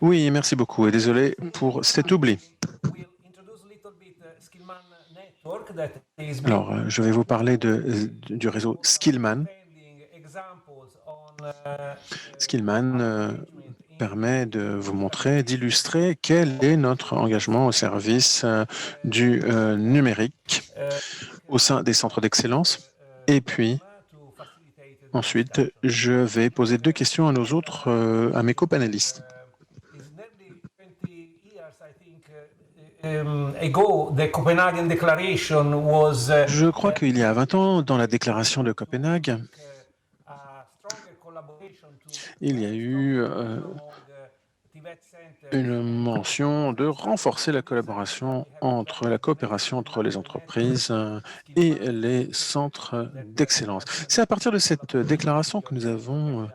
Oui, merci beaucoup et désolé pour cet oubli. Alors, je vais vous parler du réseau Skillman. Skillman permet de vous montrer, d'illustrer quel est notre engagement au service du numérique au sein des centres d'excellence. Et puis, ensuite, je vais poser deux questions à nos autres, à mes copanélistes. Je crois qu'il y a 20 ans, dans la déclaration de Copenhague, il y a eu une mention de renforcer la collaboration entre la coopération entre les entreprises et les centres d'excellence. C'est à partir de cette déclaration que nous avons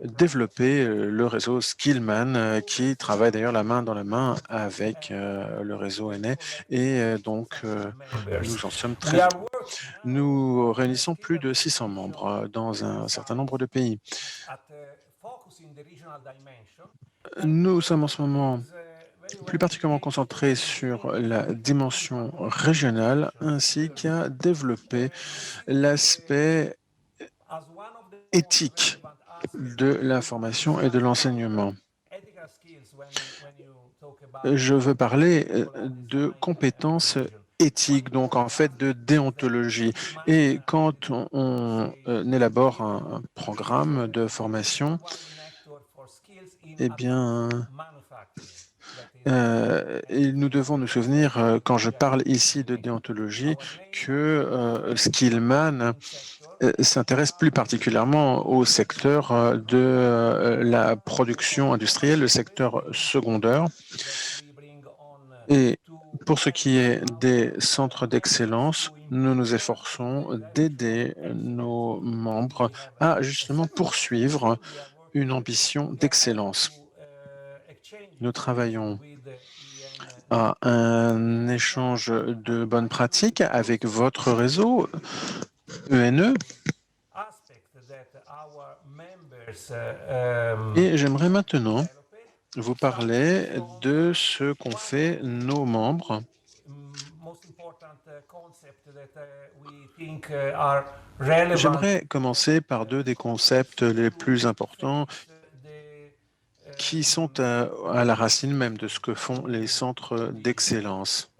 développé le réseau Skillman qui travaille d'ailleurs la main dans la main avec le réseau NA et donc nous en sommes très heureux. Nous réunissons plus de 600 membres dans un certain nombre de pays. Nous sommes en ce moment plus particulièrement concentrés sur la dimension régionale ainsi qu'à développer l'aspect éthique de la formation et de l'enseignement. Je veux parler de compétences éthiques, donc en fait de déontologie. Et quand on élabore un programme de formation, eh bien, et nous devons nous souvenir, quand je parle ici de déontologie, que Skillman s'intéresse plus particulièrement au secteur de la production industrielle, le secteur secondaire. Et pour ce qui est des centres d'excellence, nous nous efforçons d'aider nos membres à justement poursuivre une ambition d'excellence. Nous travaillons à un échange de bonnes pratiques avec votre réseau ENE. Et j'aimerais maintenant vous parler de ce qu'ont fait nos membres. J'aimerais commencer par deux des concepts les plus importants qui sont à la racine même de ce que font les centres d'excellence.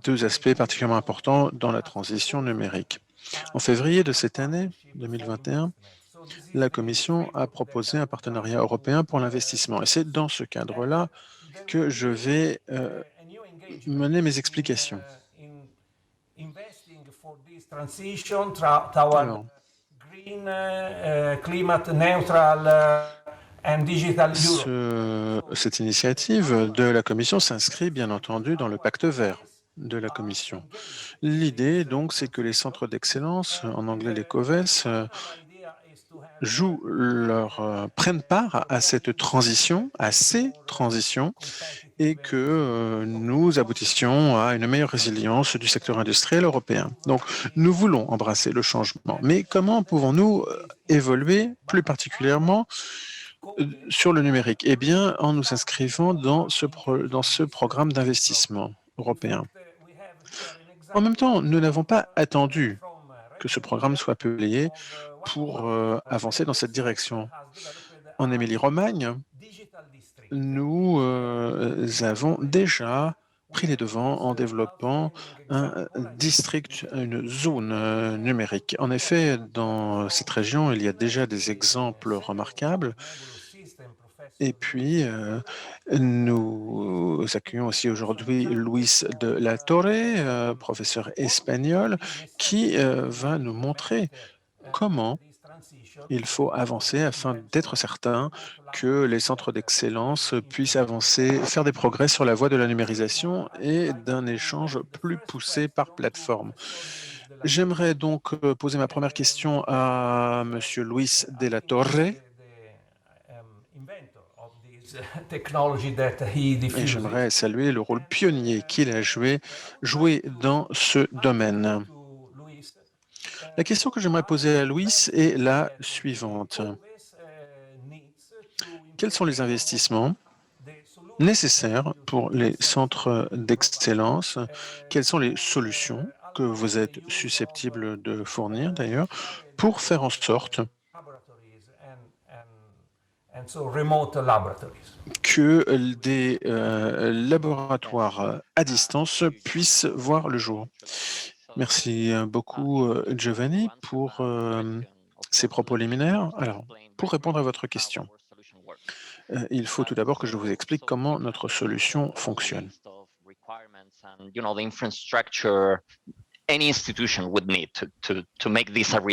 Deux aspects particulièrement importants dans la transition numérique. En février de cette année, 2021, la Commission a proposé un partenariat européen pour l'investissement. Et c'est dans ce cadre-là que je vais mener mes explications. Alors, cette initiative de la Commission s'inscrit bien entendu dans le pacte vert de la Commission. L'idée, donc, c'est que les centres d'excellence, en anglais les COVES, prennent part à cette transition, à ces transitions, et que nous aboutissions à une meilleure résilience du secteur industriel européen. Donc, nous voulons embrasser le changement. Mais comment pouvons-nous évoluer plus particulièrement sur le numérique? Eh bien, en nous inscrivant dans ce programme d'investissement européen. En même temps, nous n'avons pas attendu que ce programme soit publié pour avancer dans cette direction. En Émilie-Romagne, nous avons déjà pris les devants en développant un district, une zone numérique. En effet, dans cette région, il y a déjà des exemples remarquables. Et puis, nous accueillons aussi aujourd'hui Luis de la Torre, professeur espagnol, qui va nous montrer comment il faut avancer afin d'être certain que les centres d'excellence puissent avancer, faire des progrès sur la voie de la numérisation et d'un échange plus poussé par plateforme. J'aimerais donc poser ma première question à Monsieur Luis de la Torre. Et j'aimerais saluer le rôle pionnier qu'il a joué dans ce domaine. La question que j'aimerais poser à Luis est la suivante. Quels sont les investissements nécessaires pour les centres d'excellence? Quelles sont les solutions que vous êtes susceptibles de fournir d'ailleurs pour faire en sorte que des laboratoires à distance puissent voir le jour? Merci beaucoup, Giovanni, pour ces propos liminaires. Alors, pour répondre à votre question, il faut tout d'abord que je vous explique comment notre solution fonctionne. Il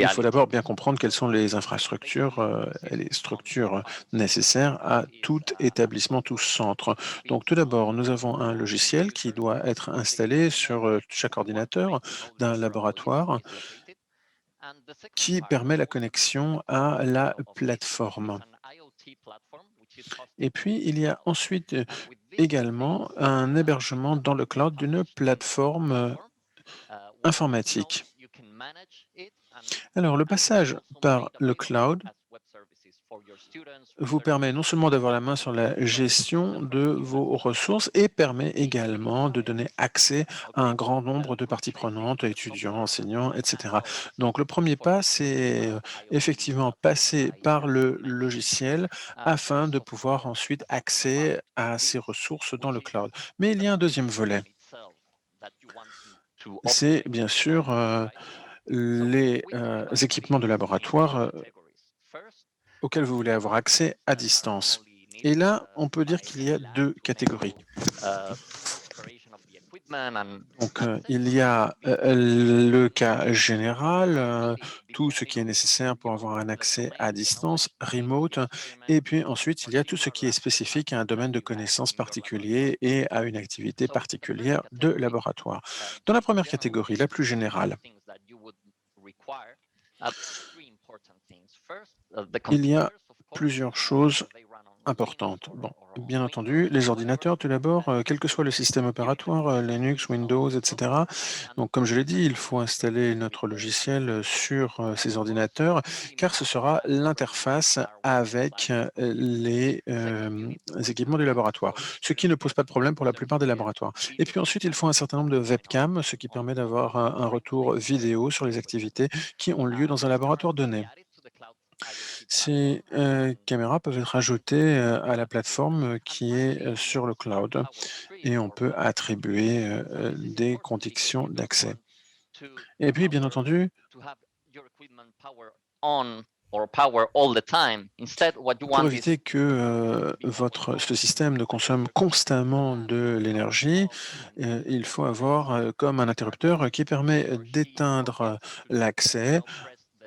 faut d'abord bien comprendre quelles sont les infrastructures et les structures nécessaires à tout établissement, tout centre. Donc tout d'abord, nous avons un logiciel qui doit être installé sur chaque ordinateur d'un laboratoire qui permet la connexion à la plateforme. Et puis, il y a ensuite également un hébergement dans le cloud d'une plateforme informatique. Alors, le passage par le cloud vous permet non seulement d'avoir la main sur la gestion de vos ressources et permet également de donner accès à un grand nombre de parties prenantes, étudiants, enseignants, etc. Donc, le premier pas, c'est effectivement passer par le logiciel afin de pouvoir ensuite accéder à ces ressources dans le cloud. Mais il y a un deuxième volet. C'est bien sûr les équipements de laboratoire auxquels vous voulez avoir accès à distance. Et là, on peut dire qu'il y a deux catégories. Donc, il y a le cas général, tout ce qui est nécessaire pour avoir un accès à distance, remote, et puis ensuite, il y a tout ce qui est spécifique à un domaine de connaissances particulier et à une activité particulière de laboratoire. Dans la première catégorie, la plus générale, il y a plusieurs choses importantes. Bon, bien entendu, les ordinateurs, tout d'abord, quel que soit le système opératoire, Linux, Windows, etc. Donc, comme je l'ai dit, il faut installer notre logiciel sur ces ordinateurs, car ce sera l'interface avec les équipements du laboratoire, ce qui ne pose pas de problème pour la plupart des laboratoires. Et puis ensuite, il faut un certain nombre de webcams, ce qui permet d'avoir un retour vidéo sur les activités qui ont lieu dans un laboratoire donné. Ces caméras peuvent être ajoutées à la plateforme qui est sur le cloud et on peut attribuer des conditions d'accès. Et puis, bien entendu, pour éviter que ce système ne consomme constamment de l'énergie, il faut avoir comme un interrupteur qui permet d'éteindre l'accès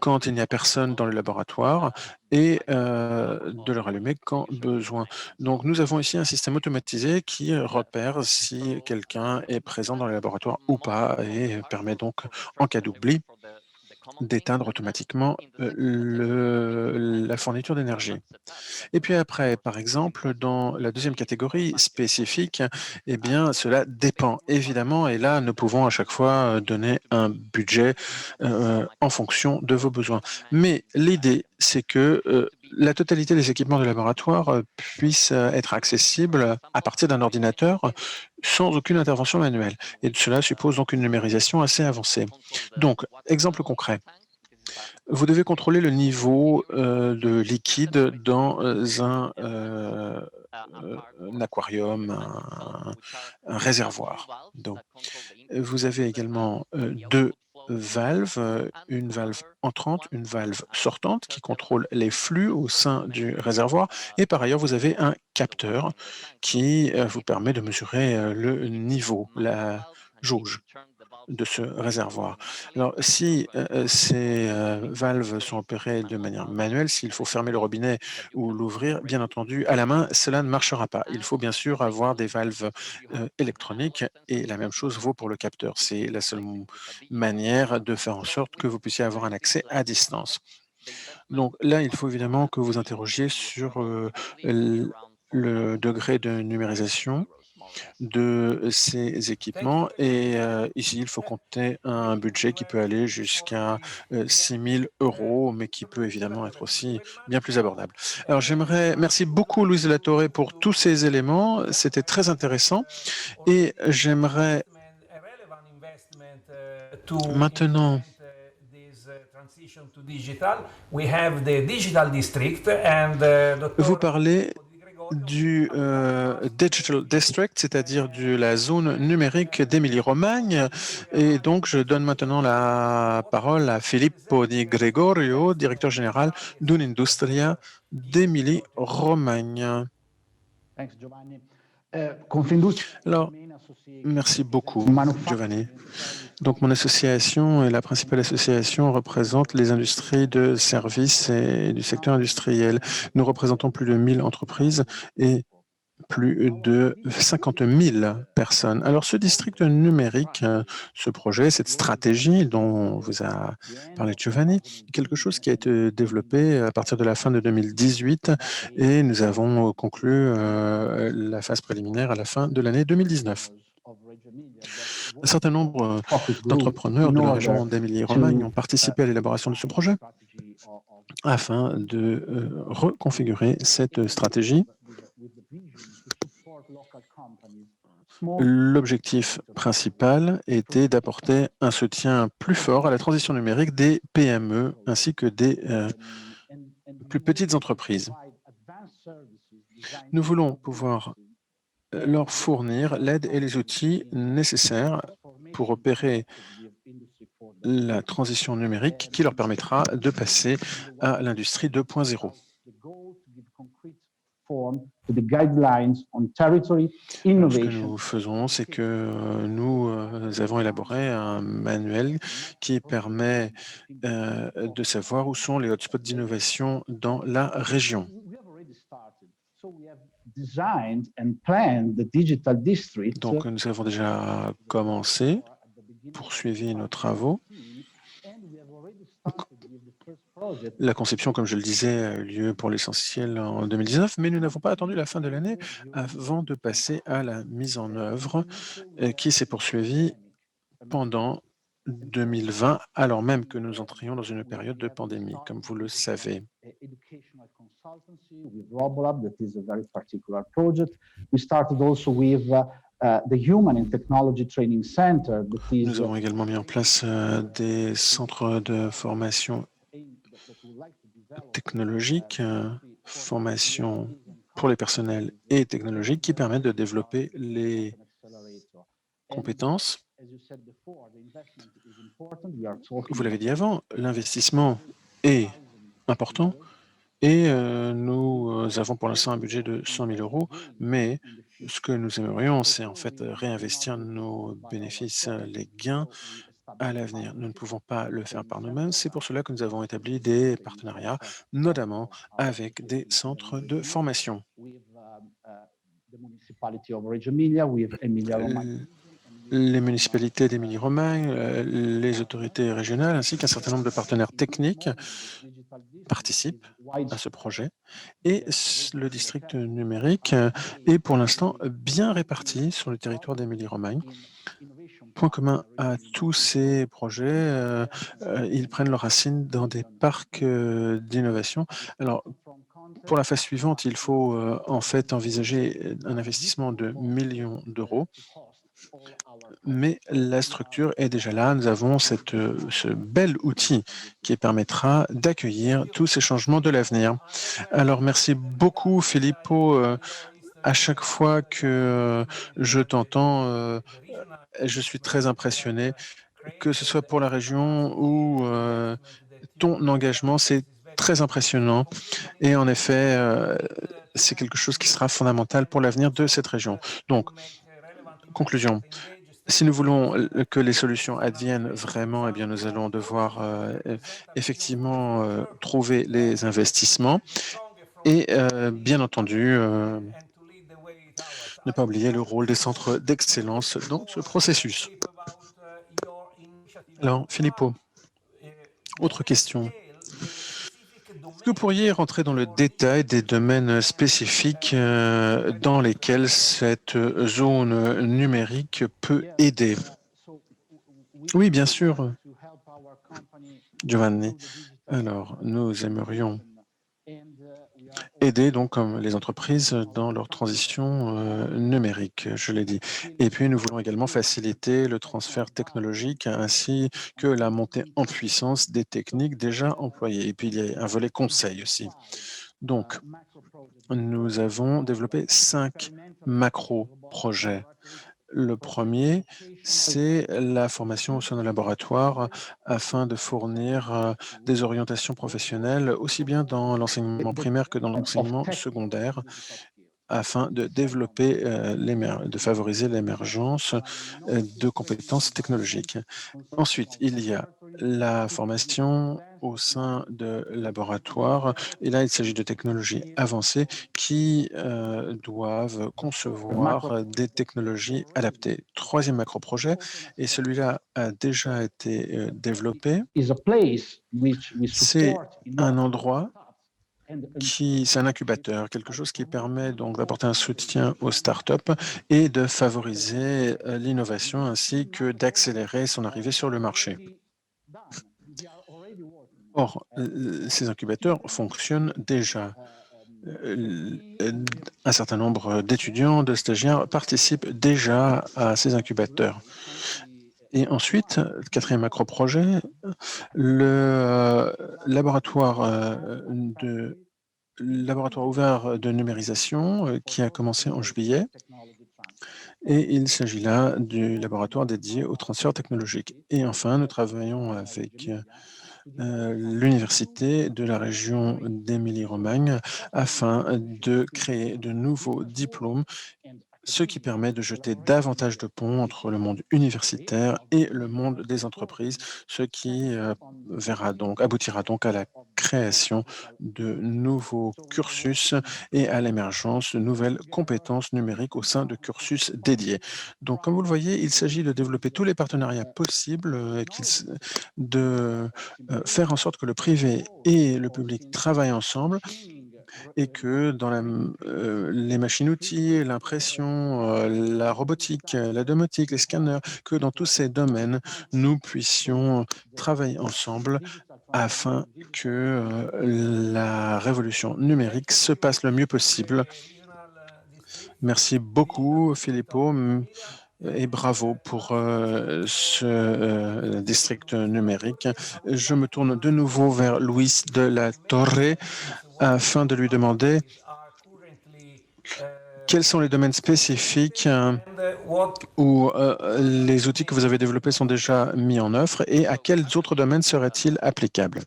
quand il n'y a personne dans le laboratoire et de le rallumer quand besoin. Donc nous avons ici un système automatisé qui repère si quelqu'un est présent dans le laboratoire ou pas et permet donc, en cas d'oubli, d'éteindre automatiquement la fourniture d'énergie. Et puis après, par exemple, dans la deuxième catégorie spécifique, eh bien, cela dépend évidemment et là, nous pouvons à chaque fois donner un budget en fonction de vos besoins. Mais l'idée, c'est que la totalité des équipements de laboratoire puissent être accessibles à partir d'un ordinateur sans aucune intervention manuelle. Et cela suppose donc une numérisation assez avancée. Donc, exemple concret. Vous devez contrôler le niveau de liquide dans un aquarium, un réservoir. Donc, vous avez également 2 valves, une valve entrante, une valve sortante qui contrôle les flux au sein du réservoir et par ailleurs, vous avez un capteur qui, vous permet de mesurer, le niveau, la jauge de ce réservoir. Alors si, ces, valves sont opérées de manière manuelle, s'il faut fermer le robinet ou l'ouvrir, bien entendu, à la main, cela ne marchera pas. Il faut bien sûr avoir des valves, électroniques et la même chose vaut pour le capteur. C'est la seule manière de faire en sorte que vous puissiez avoir un accès à distance. Donc là, il faut évidemment que vous interrogiez sur, le degré de numérisation de ces équipements. Et ici, il faut compter un budget qui peut aller jusqu'à 6 000 €, mais qui peut évidemment être aussi bien plus abordable. Alors merci beaucoup Luis de la Torre pour tous ces éléments, c'était très intéressant et j'aimerais maintenant vous parler du Digital District, c'est-à-dire de la zone numérique d'Émilie-Romagne. Et donc, je donne maintenant la parole à Filippo Di Gregorio, directeur général d'Unindustria d'Émilie-Romagne. Alors, merci beaucoup, Giovanni. Donc, mon association est la principale association représente les industries de services et du secteur industriel. Nous représentons plus de 1000 entreprises et plus de 50 000 personnes. Alors, ce district numérique, ce projet, cette stratégie dont vous a parlé Giovanni, est quelque chose qui a été développé à partir de la fin de 2018 et nous avons conclu la phase préliminaire à la fin de l'année 2019. Un certain nombre d'entrepreneurs de la région d'Émilie-Romagne ont participé à l'élaboration de ce projet afin de reconfigurer cette stratégie. L'objectif principal était d'apporter un soutien plus fort à la transition numérique des PME ainsi que des plus petites entreprises. Nous voulons pouvoir leur fournir l'aide et les outils nécessaires pour opérer la transition numérique qui leur permettra de passer à l'industrie 2.0. Ce que nous faisons, c'est que nous avons élaboré un manuel qui permet de savoir où sont les hotspots d'innovation dans la région. Donc, nous avons déjà commencé, poursuivi nos travaux. La conception, comme je le disais, a eu lieu pour l'essentiel en 2019, mais nous n'avons pas attendu la fin de l'année avant de passer à la mise en œuvre qui s'est poursuivie pendant 2020, alors même que nous entrions dans une période de pandémie, comme vous le savez. Nous avons également mis en place des centres de formation technologique, formation pour les personnels et technologiques qui permettent de développer les compétences. Vous l'avez dit avant, l'investissement est important et nous avons pour l'instant un budget de 100 000 €, mais ce que nous aimerions, c'est en fait réinvestir nos bénéfices, les gains à l'avenir. Nous ne pouvons pas le faire par nous-mêmes. C'est pour cela que nous avons établi des partenariats, notamment avec des centres de formation. Les municipalités d'Émilie-Romagne, les autorités régionales, ainsi qu'un certain nombre de partenaires techniques participent à ce projet. Et le district numérique est pour l'instant bien réparti sur le territoire d'Émilie-Romagne. Point commun à tous ces projets, ils prennent leurs racines dans des parcs d'innovation. Alors, pour la phase suivante, il faut en fait envisager un investissement de millions d'euros. Mais la structure est déjà là. Nous avons ce bel outil qui permettra d'accueillir tous ces changements de l'avenir. Alors, merci beaucoup, Filippo. À chaque fois que je t'entends, je suis très impressionné, que ce soit pour la région ou ton engagement, c'est très impressionnant. Et en effet, c'est quelque chose qui sera fondamental pour l'avenir de cette région. Donc, conclusion. Si nous voulons que les solutions adviennent vraiment, eh bien, nous allons devoir effectivement trouver les investissements et bien entendu ne pas oublier le rôle des centres d'excellence dans ce processus. Alors, Filippo, autre question. Est-ce que vous pourriez rentrer dans le détail des domaines spécifiques dans lesquels cette zone numérique peut aider? Oui, bien sûr, Giovanni. Alors, nous aimerions aider donc comme les entreprises dans leur transition numérique, je l'ai dit. Et puis, nous voulons également faciliter le transfert technologique ainsi que la montée en puissance des techniques déjà employées. Et puis, il y a un volet conseil aussi. Donc, nous avons développé 5 macro-projets. Le premier, c'est la formation au sein de laboratoire afin de fournir des orientations professionnelles aussi bien dans l'enseignement primaire que dans l'enseignement secondaire afin de développer, de favoriser l'émergence de compétences technologiques. Ensuite, il y a la formation au sein de laboratoires et là, il s'agit de technologies avancées qui doivent concevoir des technologies adaptées. Troisième macro-projet, et celui-là a déjà été développé, c'est un endroit c'est un incubateur, quelque chose qui permet donc d'apporter un soutien aux startups et de favoriser l'innovation ainsi que d'accélérer son arrivée sur le marché. Or, ces incubateurs fonctionnent déjà. Un certain nombre d'étudiants, de stagiaires participent déjà à ces incubateurs. Et ensuite, quatrième macro-projet, le laboratoire laboratoire ouvert de numérisation qui a commencé en juillet et il s'agit là du laboratoire dédié au transfert technologique. Et enfin, nous travaillons avec l'université de la région d'Émilie-Romagne afin de créer de nouveaux diplômes, ce qui permet de jeter davantage de ponts entre le monde universitaire et le monde des entreprises, ce qui aboutira donc à la création de nouveaux cursus et à l'émergence de nouvelles compétences numériques au sein de cursus dédiés. Donc, comme vous le voyez, il s'agit de développer tous les partenariats possibles, de faire en sorte que le privé et le public travaillent ensemble et que dans les machines-outils, l'impression, la robotique, la domotique, les scanners, que dans tous ces domaines, nous puissions travailler ensemble afin que la révolution numérique se passe le mieux possible. Merci beaucoup, Filippo, et bravo pour ce district numérique. Je me tourne de nouveau vers Luis de la Torre afin de lui demander quels sont les domaines spécifiques où les outils que vous avez développés sont déjà mis en œuvre et à quels autres domaines seraient-ils applicables?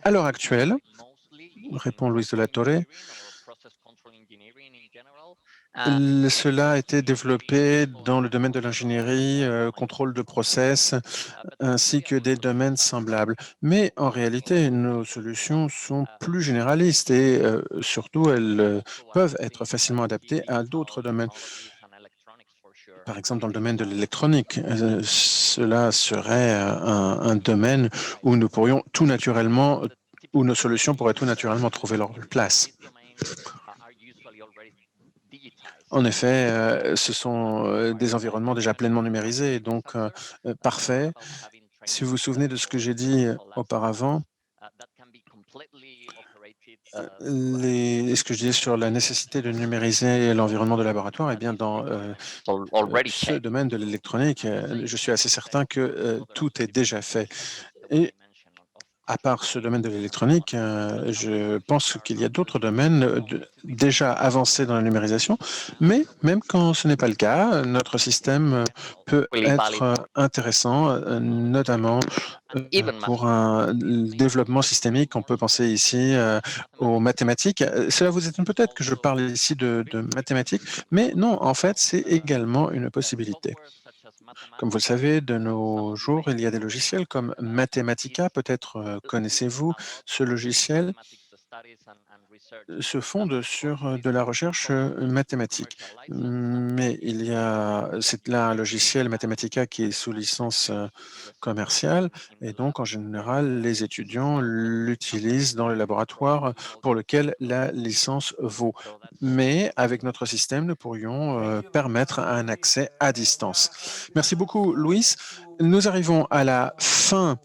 À l'heure actuelle, répond Luis de la Torre, cela a été développé dans le domaine de l'ingénierie, contrôle de process, ainsi que des domaines semblables. Mais en réalité, nos solutions sont plus généralistes et surtout, elles peuvent être facilement adaptées à d'autres domaines. Par exemple, dans le domaine de l'électronique, cela serait un domaine où nous pourrions tout naturellement, où nos solutions pourraient tout naturellement trouver leur place. En effet, ce sont des environnements déjà pleinement numérisés, donc parfait. Si vous vous souvenez de ce que j'ai dit auparavant, ce que je disais sur la nécessité de numériser l'environnement de laboratoire, eh bien, dans ce domaine de l'électronique, je suis assez certain que tout est déjà fait. Et à part ce domaine de l'électronique, je pense qu'il y a d'autres domaines déjà avancés dans la numérisation, mais même quand ce n'est pas le cas, notre système peut être intéressant, notamment pour un développement systémique. On peut penser ici aux mathématiques. Cela vous étonne peut-être que je parle ici de mathématiques, mais non, en fait, c'est également une possibilité. Comme vous le savez, de nos jours, il y a des logiciels comme Mathematica, peut-être connaissez-vous ce logiciel. se fonde sur de la recherche mathématique. Mais c'est là un logiciel Mathematica qui est sous licence commerciale et donc en général les étudiants l'utilisent dans le laboratoire pour lequel la licence vaut. Mais avec notre système, nous pourrions permettre un accès à distance. Merci beaucoup, Louis. Nous arrivons à la fin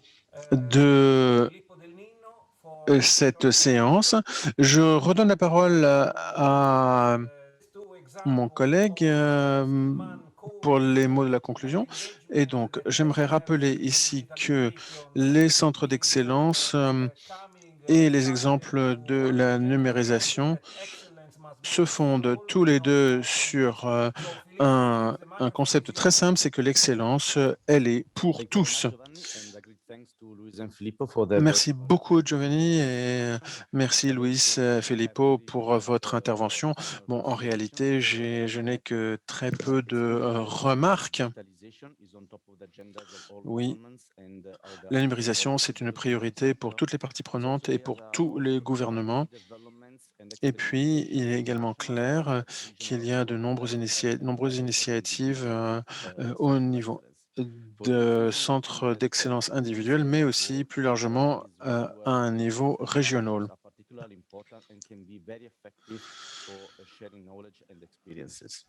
de cette séance. Je redonne la parole à mon collègue pour les mots de la conclusion. Et donc, j'aimerais rappeler ici que les centres d'excellence et les exemples de la numérisation se fondent tous les deux sur un concept très simple, c'est que l'excellence, elle est pour tous. Merci beaucoup, Giovanni, et merci, Luis Filippo, pour votre intervention. Bon, en réalité, je n'ai que très peu de remarques. Oui, la numérisation, c'est une priorité pour toutes les parties prenantes et pour tous les gouvernements. Et puis, il est également clair qu'il y a de nombreuses initiatives au niveau de centres d'excellence individuels, mais aussi plus largement à un niveau régional.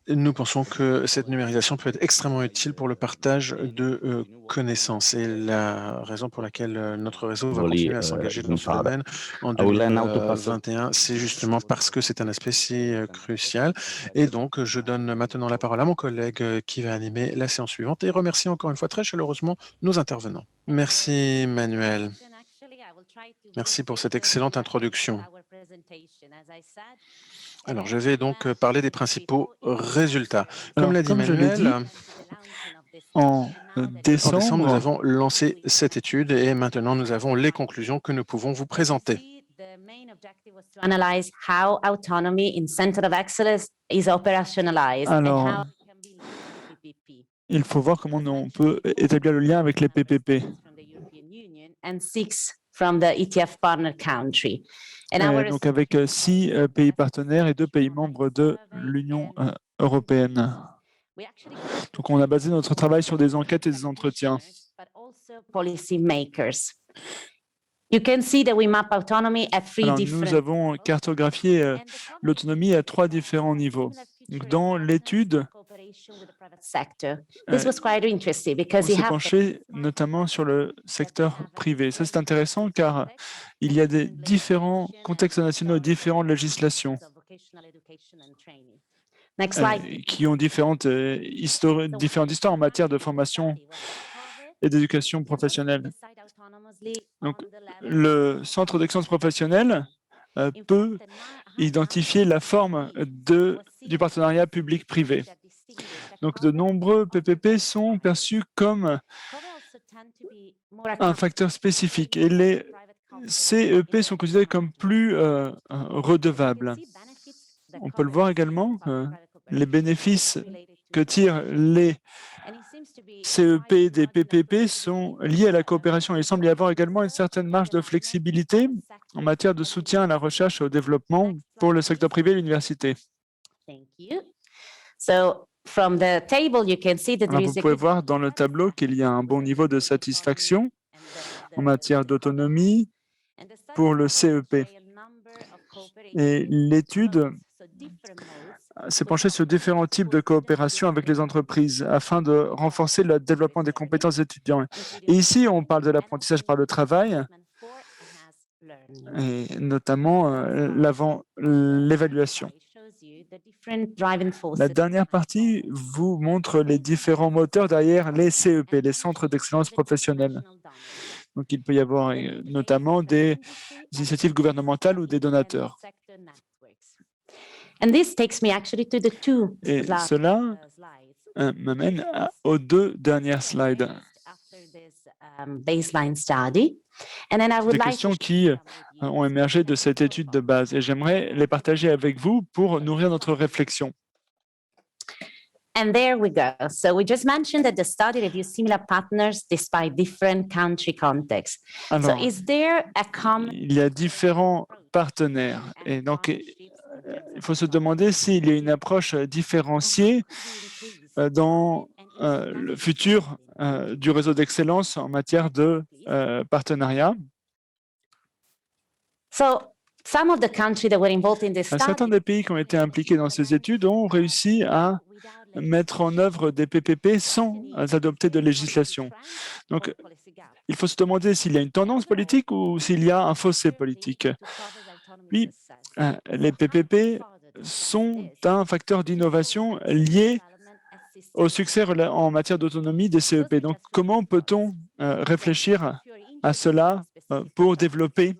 Nous pensons que cette numérisation peut être extrêmement utile pour le partage de connaissances et la raison pour laquelle notre réseau va continuer à s'engager dans ce domaine en 2021, c'est justement parce que c'est un aspect si crucial. Et donc, je donne maintenant la parole à mon collègue qui va animer la séance suivante et remercier encore une fois très chaleureusement nos intervenants. Merci, Manuel. Merci pour cette excellente introduction. Alors, je vais donc parler des principaux résultats. Comme l'a dit Manuel, en décembre, nous avons lancé cette étude et maintenant nous avons les conclusions que nous pouvons vous présenter. Alors, il faut voir comment on peut établir le lien avec les PPP. Donc avec 6 pays partenaires et 2 pays membres de l'Union européenne. Donc on a basé notre travail sur des enquêtes et des entretiens. Alors, nous avons cartographié l'autonomie à 3 différents niveaux. Donc, dans l'étude, on s'est penché notamment sur le secteur privé. Ça, c'est intéressant car il y a des différents contextes nationaux et différentes législations qui ont différentes histoires en matière de formation et d'éducation professionnelle. Donc, le centre d'excellence professionnelle peut identifier la forme du partenariat public-privé. Donc, de nombreux PPP sont perçus comme un facteur spécifique et les CEP sont considérés comme plus redevables. On peut le voir également, les bénéfices que tirent les CEP des PPP sont liés à la coopération. Il semble y avoir également une certaine marge de flexibilité en matière de soutien à la recherche et au développement pour le secteur privé et l'université. Alors, vous pouvez voir dans le tableau qu'il y a un bon niveau de satisfaction en matière d'autonomie pour le CEP. Et l'étude s'est penchée sur différents types de coopération avec les entreprises afin de renforcer le développement des compétences étudiants. Et ici, on parle de l'apprentissage par le travail, et notamment l'évaluation. La dernière partie vous montre les différents moteurs derrière les CEP, les centres d'excellence professionnelle. Donc, il peut y avoir notamment des initiatives gouvernementales ou des donateurs. Et cela m'amène aux 2 dernières slides. Des questions qui ont émergé de cette étude de base et j'aimerais les partager avec vous pour nourrir notre réflexion. And there we go. So we just mentioned that the study reviews similar partners despite different country contexts. So Alors, is there a common il y a différents partenaires. Et donc, il faut se demander s'il y a une approche différenciée dans le futur du réseau d'excellence en matière de partenariat. So some of the countries that were involved in this Certains study des pays qui ont été impliqués dans ces études ont réussi à mettre en œuvre des PPP sans adopter de législation. Donc, il faut se demander s'il y a une tendance politique ou s'il y a un fossé politique. Puis, les PPP sont un facteur d'innovation lié au succès en matière d'autonomie des CEP. Donc, comment peut-on réfléchir à cela pour développer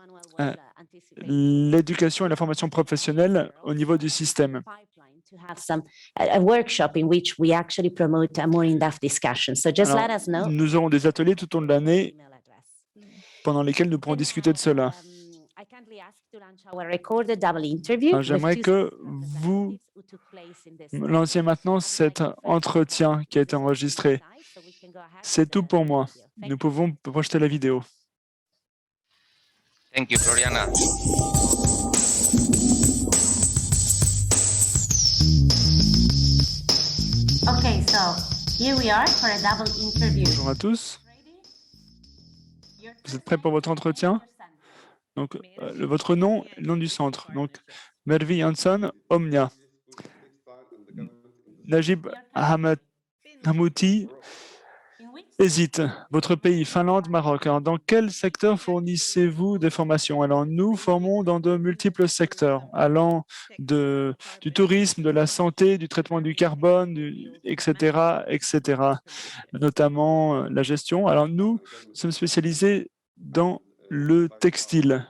l'éducation et la formation professionnelle au niveau du système? to have a workshop in which we actually promote a more in-depth discussion. So just Alors, let us know. nous aurons des ateliers tout au long de l'année pendant lesquels nous pourrons discuter de cela. J'aimerais que vous lanciez maintenant cet entretien qui a été enregistré. C'est tout pour moi. Nous pouvons projeter la vidéo. Thank you, Floriana. Okay, so here we are for a double interview. Bonjour à tous. Vous êtes prêts pour votre entretien? Donc, votre nom, le nom du centre. Donc, Mervi Jansson, Omnia. Najib Hamouti hésite. Votre pays, Finlande, Maroc. Alors, dans quel secteur fournissez-vous des formations? Alors, nous formons dans de multiples secteurs, allant du tourisme, de la santé, du traitement du carbone, etc., etc., notamment la gestion. Alors, nous sommes spécialisés dans le textile,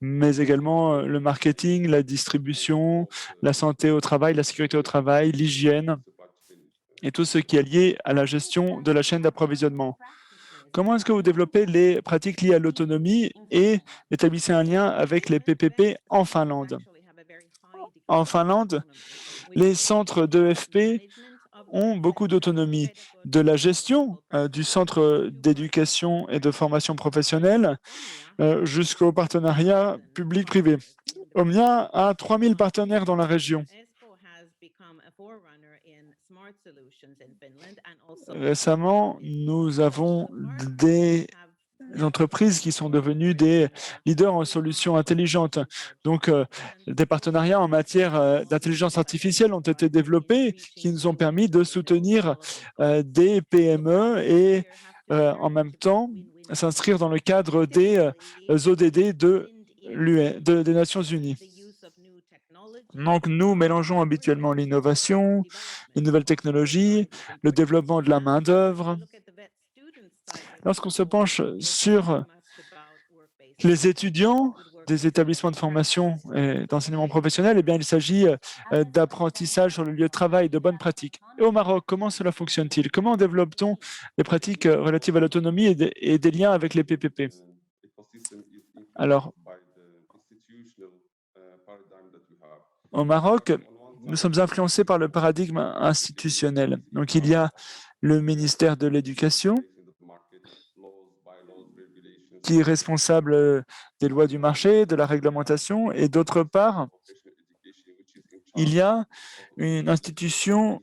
mais également le marketing, la distribution, la santé au travail, la sécurité au travail, l'hygiène et tout ce qui est lié à la gestion de la chaîne d'approvisionnement. Comment est-ce que vous développez les pratiques liées à l'autonomie et établissez un lien avec les PPP en Finlande? En Finlande, les centres d'EFP ont beaucoup d'autonomie, de la gestion du centre d'éducation et de formation professionnelle jusqu'au partenariat public-privé. Omnia a 3000 partenaires dans la région. Récemment, nous avons des entreprises qui sont devenues des leaders en solutions intelligentes. Donc, des partenariats en matière d'intelligence artificielle ont été développés qui nous ont permis de soutenir des PME et en même temps s'inscrire dans le cadre des ODD des Nations Unies. Donc, nous mélangeons habituellement l'innovation, les nouvelles technologies, le développement de la main-d'œuvre. Lorsqu'on se penche sur les étudiants des établissements de formation et d'enseignement professionnel, eh bien, il s'agit d'apprentissage sur le lieu de travail, de bonnes pratiques. Et au Maroc, comment cela fonctionne-t-il? Comment développe-t-on les pratiques relatives à l'autonomie et des liens avec les PPP? Alors, au Maroc, nous sommes influencés par le paradigme institutionnel. Donc, il y a le ministère de l'Éducation qui est responsable des lois du marché, de la réglementation, et d'autre part, il y a une institution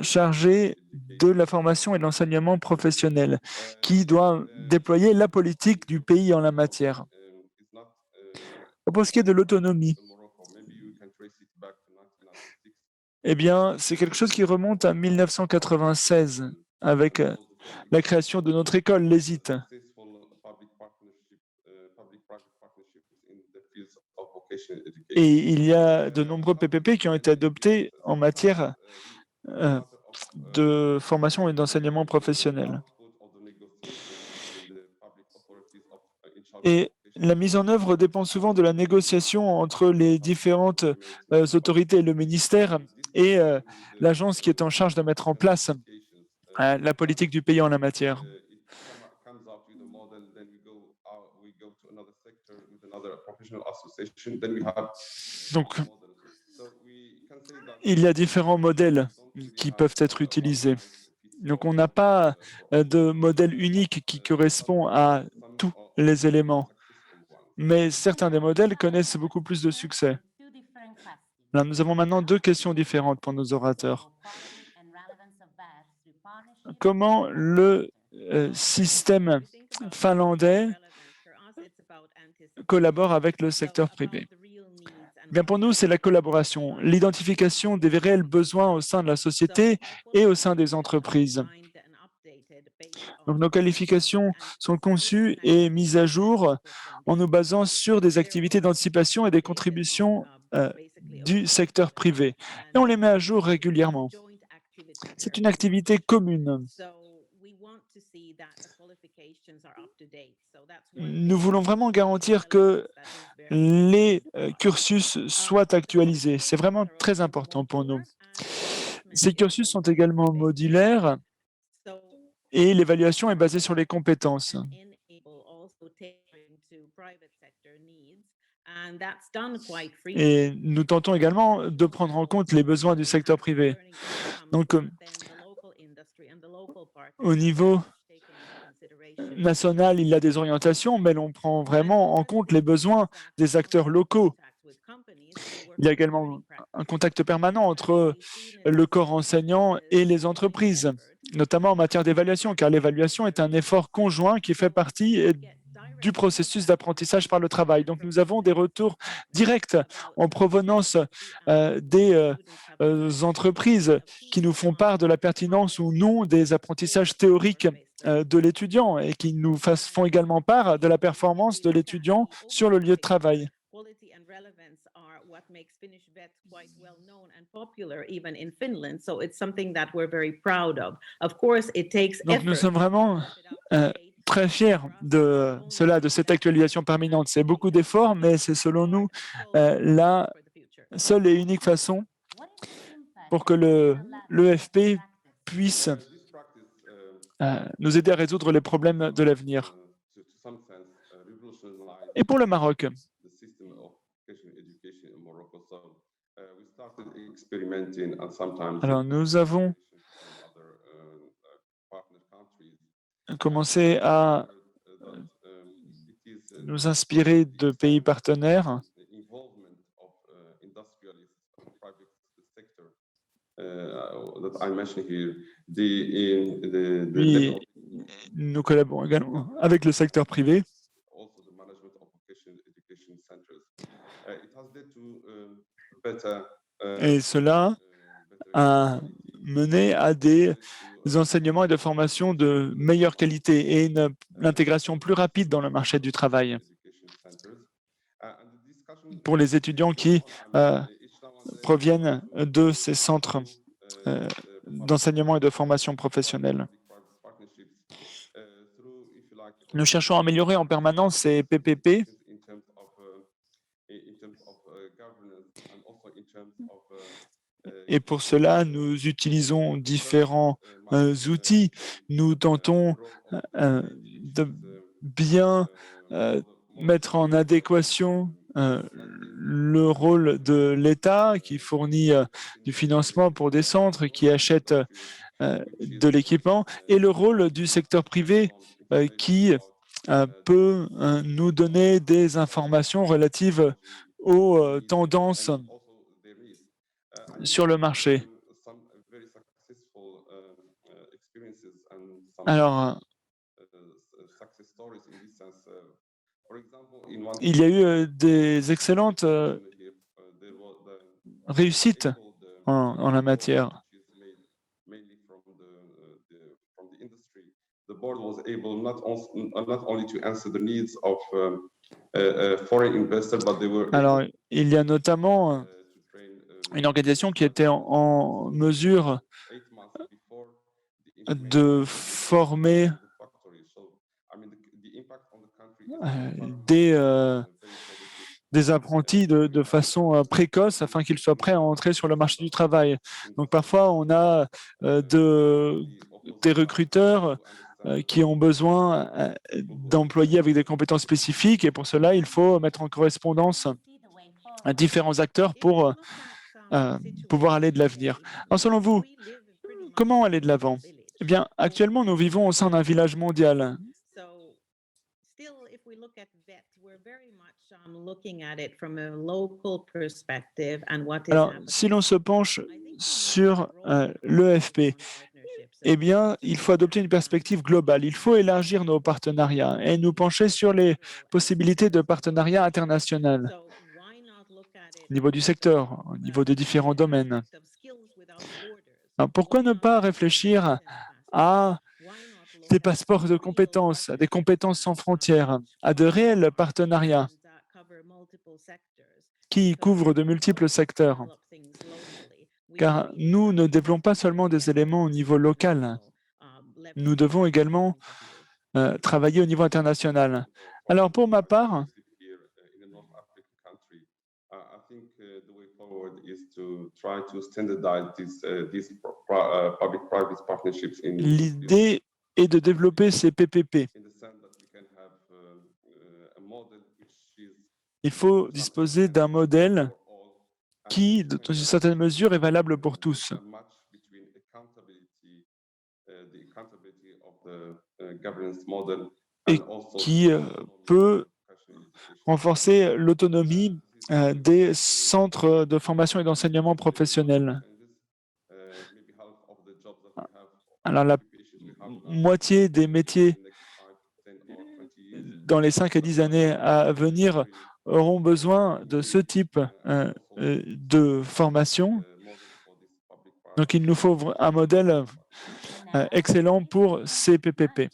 chargée de la formation et de l'enseignement professionnel qui doit déployer la politique du pays en la matière. Pour ce qui est de l'autonomie, eh bien, c'est quelque chose qui remonte à 1996 avec la création de notre école, l'ESIT. Et il y a de nombreux PPP qui ont été adoptés en matière de formation et d'enseignement professionnel. Et la mise en œuvre dépend souvent de la négociation entre les différentes autorités et le ministère et l'agence qui est en charge de mettre en place la politique du pays en la matière. Donc, il y a différents modèles qui peuvent être utilisés. Donc, on n'a pas de modèle unique qui correspond à tous les éléments, mais certains des modèles connaissent beaucoup plus de succès. Alors, nous avons maintenant deux questions différentes pour nos orateurs. Comment le système finlandais collabore avec le secteur privé? Bien, pour nous, c'est la collaboration, l'identification des réels besoins au sein de la société et au sein des entreprises. Donc, nos qualifications sont conçues et mises à jour en nous basant sur des activités d'anticipation et des contributions du secteur privé. Et on les met à jour régulièrement. C'est une activité commune. Nous voulons vraiment garantir que les cursus soient actualisés. C'est vraiment très important pour nous. Ces cursus sont également modulaires et l'évaluation est basée sur les compétences. Et nous tentons également de prendre en compte les besoins du secteur privé. Donc, au niveau national, il y a des orientations, mais l'on prend vraiment en compte les besoins des acteurs locaux. Il y a également un contact permanent entre le corps enseignant et les entreprises, notamment en matière d'évaluation, car l'évaluation est un effort conjoint qui fait partie du processus d'apprentissage par le travail. Donc, nous avons des retours directs en provenance des entreprises qui nous font part de la pertinence ou non des apprentissages théoriques de l'étudiant et qui nous font également part de la performance de l'étudiant sur le lieu de travail. Donc, nous sommes vraiment très fiers de cela, de cette actualisation permanente. C'est beaucoup d'efforts, mais c'est selon nous la seule et unique façon pour que l'EFP puisse nous aider à résoudre les problèmes de l'avenir. Et pour le Maroc, alors nous avons commencé à nous inspirer de pays partenaires. Puis, nous collaborons également avec le secteur privé. Et cela a mené à des enseignements et de formations de meilleure qualité et une intégration plus rapide dans le marché du travail pour les étudiants qui proviennent de ces centres d'enseignement et de formation professionnelle. Nous cherchons à améliorer en permanence ces PPP et pour cela, nous utilisons différents outils. Nous tentons de bien mettre en adéquation le rôle de l'État qui fournit du financement pour des centres, qui achètent de l'équipement, et le rôle du secteur privé qui peut nous donner des informations relatives aux tendances sur le marché. Alors, il y a eu des excellentes réussites en la matière. Alors, il y a notamment une organisation qui était en mesure de former des apprentis de façon précoce afin qu'ils soient prêts à entrer sur le marché du travail. Donc parfois, on a des recruteurs qui ont besoin d'employés avec des compétences spécifiques et pour cela, il faut mettre en correspondance différents acteurs pour pouvoir aller de l'avenir. Alors, selon vous, comment aller de l'avant? Eh bien, actuellement, nous vivons au sein d'un village mondial. Alors, si l'on se penche sur l'EFP, eh bien, il faut adopter une perspective globale. Il faut élargir nos partenariats et nous pencher sur les possibilités de partenariat international au niveau du secteur, au niveau des différents domaines. Alors, pourquoi ne pas réfléchir à des passeports de compétences, à des compétences sans frontières, à de réels partenariats qui couvrent de multiples secteurs? Car nous ne développons pas seulement des éléments au niveau local, nous devons également travailler au niveau international. Alors, pour ma part, l'idée est de développer ces PPP. Il faut disposer d'un modèle qui, dans une certaine mesure, est valable pour tous et qui peut renforcer l'autonomie des centres de formation et d'enseignement professionnel. Alors, la moitié des métiers dans les 5 à 10 années à venir auront besoin de ce type de formation. Donc, il nous faut un modèle excellent pour ces PPP.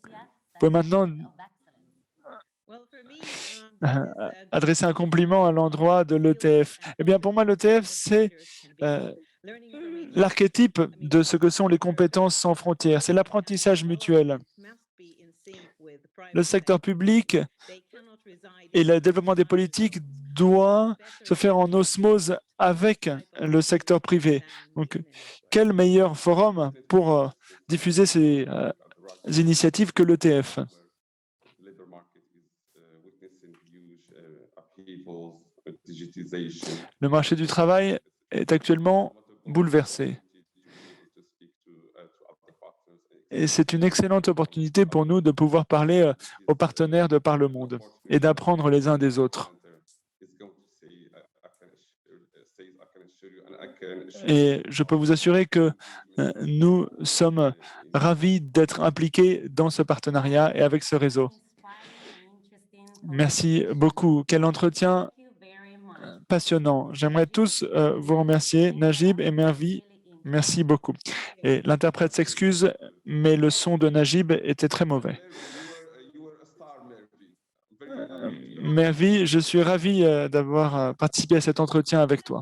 Vous pouvez maintenant adresser un compliment à l'endroit de l'ETF. Eh bien, pour moi, l'ETF, c'est l'archétype de ce que sont les compétences sans frontières. C'est l'apprentissage mutuel. Le secteur public et le développement des politiques doit se faire en osmose avec le secteur privé. Donc, quel meilleur forum pour diffuser ces initiatives que l'ETF? Le marché du travail est actuellement bouleversé. Et c'est une excellente opportunité pour nous de pouvoir parler aux partenaires de par le monde et d'apprendre les uns des autres. Et je peux vous assurer que nous sommes ravis d'être impliqués dans ce partenariat et avec ce réseau. Merci beaucoup. Quel entretien passionnant. J'aimerais tous vous remercier, Najib et Mervi. Merci beaucoup. Et l'interprète s'excuse, mais le son de Najib était très mauvais. Mervi, je suis ravi d'avoir participé à cet entretien avec toi.